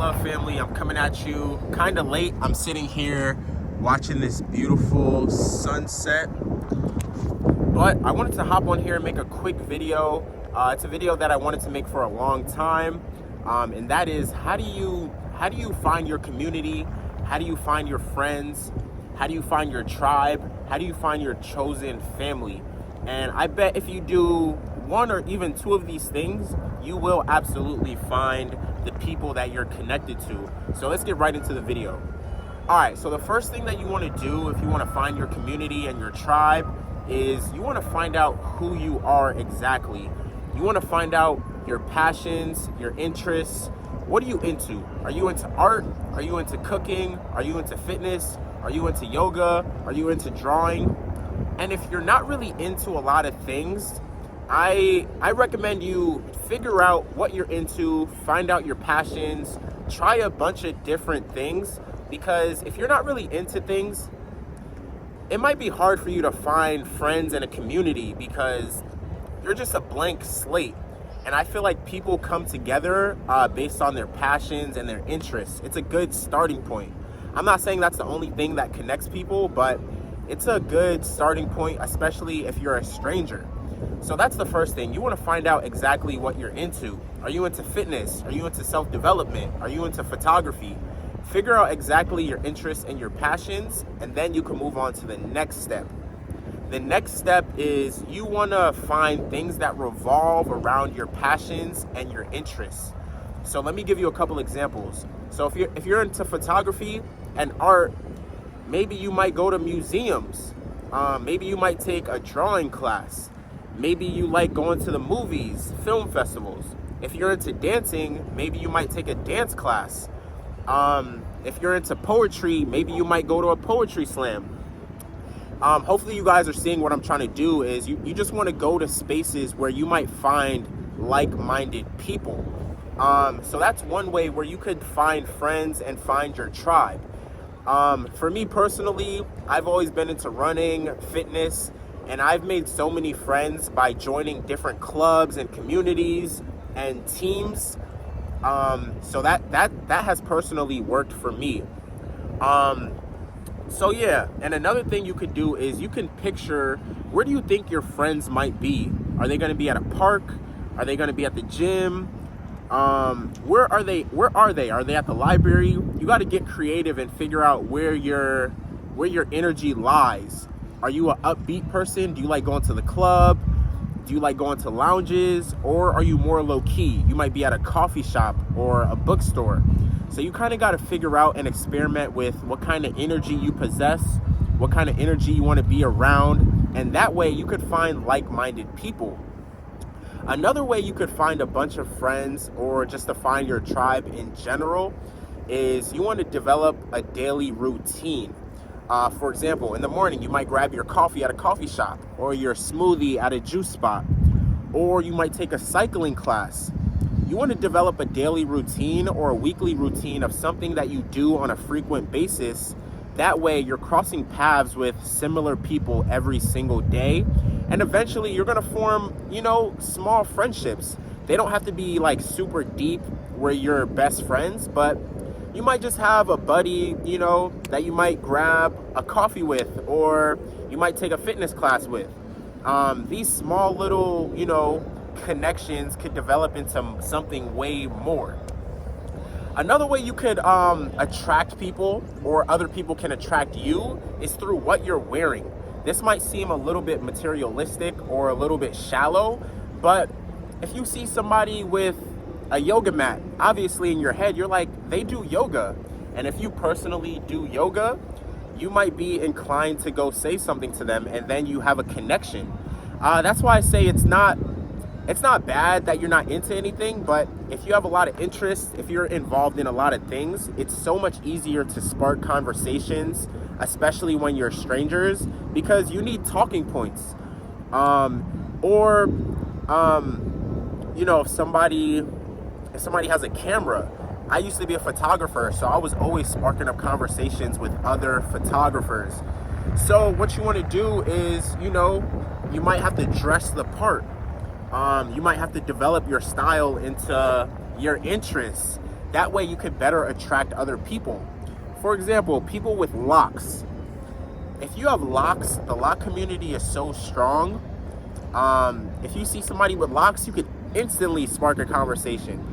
Love family. I'm coming at you kind of late. I'm sitting here watching this beautiful sunset, but I wanted to hop on here and make a quick video. It's a video that I wanted to make for a long time, and that is how do you find your community? How do you find your friends? How do you find your tribe? How do you find your chosen family? And I bet if you do one or even two of these things, you will absolutely find the people that you're connected to. So let's get right into the video. All right, so the first thing that you want to do if you want to find your community and your tribe is you want to find out who you are exactly. You want to find out your passions, your interests. What are you into? Are you into art? Are you into cooking? Are you into fitness? Are you into yoga? Are you into drawing? And if you're not really into a lot of things, I recommend you figure out what you're into, find out your passions, try a bunch of different things, because if you're not really into things, it might be hard for you to find friends and a community because you're just a blank slate. And I feel like people come together based on their passions and their interests. It's a good starting point. I'm not saying that's the only thing that connects people, but it's a good starting point, especially if you're a stranger. So that's the first thing. You want to find out exactly what you're into. Are you into fitness? Are you into self-development? Are you into photography? Figure out exactly your interests and your passions, and then you can move on to the next step. The next step is you want to find things that revolve around your passions and your interests. So let me give you a couple examples. So if you're into photography and art, maybe you might go to museums. Maybe you might take a drawing class. Maybe you like going to the movies, film festivals. If you're into dancing, maybe you might take a dance class. If you're into poetry, maybe you might go to a poetry slam. Hopefully you guys are seeing what I'm trying to do is you just want to go to spaces where you might find like-minded people. So that's one way where you could find friends and find your tribe. For me personally, I've always been into running, fitness, and I've made so many friends by joining different clubs and communities and teams. So that has personally worked for me. So yeah, and another thing you could do is you can picture where do you think your friends might be? Are they going to be at a park? Are they going to be at the gym? Where are they? Are they at the library? You got to get creative and figure out where your energy lies. Are you an upbeat person? Do you like going to the club? Do you like going to lounges? Or are you more low key? You might be at a coffee shop or a bookstore. So you kind of got to figure out and experiment with what kind of energy you possess, what kind of energy you want to be around, and that way you could find like-minded people. Another way you could find a bunch of friends or just to find your tribe in general is you want to develop a daily routine. For example, in the morning, you might grab your coffee at a coffee shop or your smoothie at a juice spot, or you might take a cycling class. You want to develop a daily routine or a weekly routine of something that you do on a frequent basis. That way you're crossing paths with similar people every single day. And eventually you're going to form, small friendships. They don't have to be like super deep where you're best friends, but you might just have a buddy, that you might grab a coffee with, or you might take a fitness class with. These small little, connections could develop into something way more. Another way you could attract people, or other people can attract you, is through what you're wearing. This might seem a little bit materialistic or a little bit shallow, but if you see somebody with a yoga mat, obviously in your head, you're like, they do yoga. And if you personally do yoga, you might be inclined to go say something to them, and then you have a connection. That's why I say it's not bad that you're not into anything, but if you have a lot of interest, if you're involved in a lot of things, it's so much easier to spark conversations, especially when you're strangers, because you need talking points. If somebody has a camera, I used to be a photographer, so I was always sparking up conversations with other photographers. So what you want to do is, you might have to dress the part. You might have to develop your style into your interests. That way you could better attract other people. For example, people with locks. If you have locks, the lock community is so strong. If you see somebody with locks, you could instantly spark a conversation.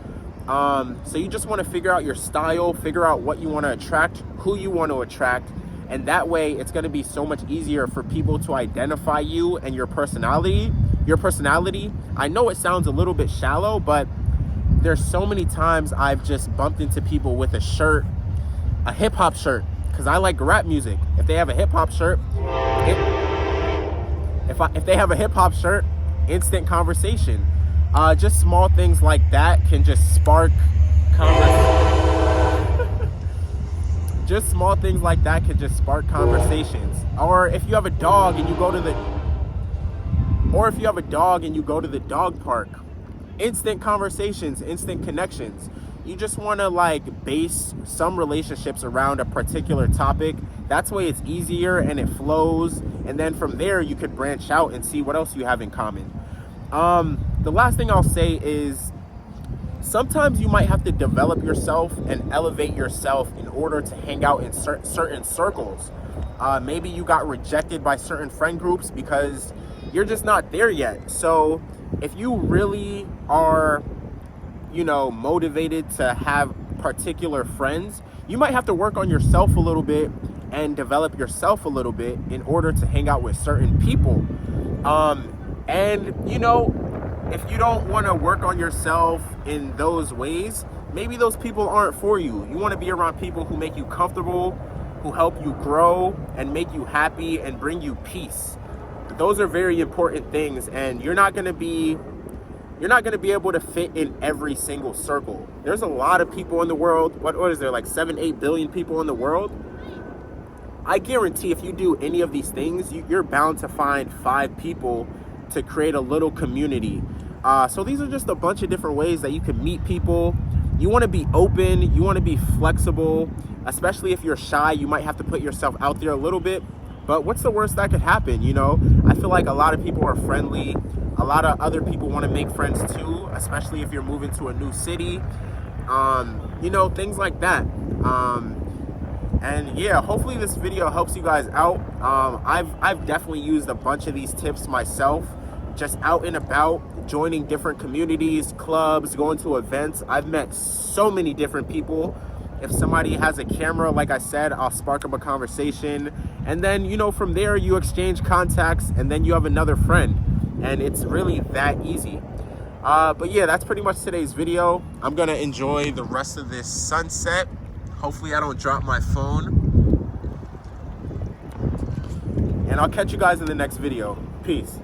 So you just want to figure out your style, figure out what you want to attract, who you want to attract, and that way it's going to be so much easier for people to identify you and your personality. I know it sounds a little bit shallow, but there's so many times I've just bumped into people with a shirt, a hip hop shirt, because I like rap music. If they have a hip hop shirt, if they have a hip hop shirt, instant conversation. Just small things like that can just spark conversations. Or if you have a dog and you go to the dog park, instant conversations, instant connections. You just want to like base some relationships around a particular topic. That's why it's easier and it flows. And then from there you could branch out and see what else you have in common. The last thing I'll say is sometimes you might have to develop yourself and elevate yourself in order to hang out in certain circles. Maybe you got rejected by certain friend groups because you're just not there yet. So if you really are, motivated to have particular friends, you might have to work on yourself a little bit and develop yourself a little bit in order to hang out with certain people. If you don't want to work on yourself in those ways, maybe those people aren't for you. You want to be around people who make you comfortable, who help you grow and make you happy and bring you peace. Those are very important things, and you're not going to be able to fit in every single circle. There's a lot of people in the world. What is there, like 7-8 billion people in the world? I guarantee if you do any of these things, you're bound to find 5 people to create a little community. So these are just a bunch of different ways that you can meet people. You want to be open, you want to be flexible, especially if you're shy. You might have to put yourself out there a little bit, but what's the worst that could happen? I feel like a lot of people are friendly. A lot of other people want to make friends too, especially if you're moving to a new city. Things like that. And yeah, hopefully this video helps you guys out. I've definitely used a bunch of these tips myself, just out and about, joining different communities, clubs, going to events. I've met so many different people. If somebody has a camera, like I said, I'll spark up a conversation. And then, from there you exchange contacts and then you have another friend. And it's really that easy. But yeah, that's pretty much today's video. I'm gonna enjoy the rest of this sunset. Hopefully I don't drop my phone. And I'll catch you guys in the next video. Peace.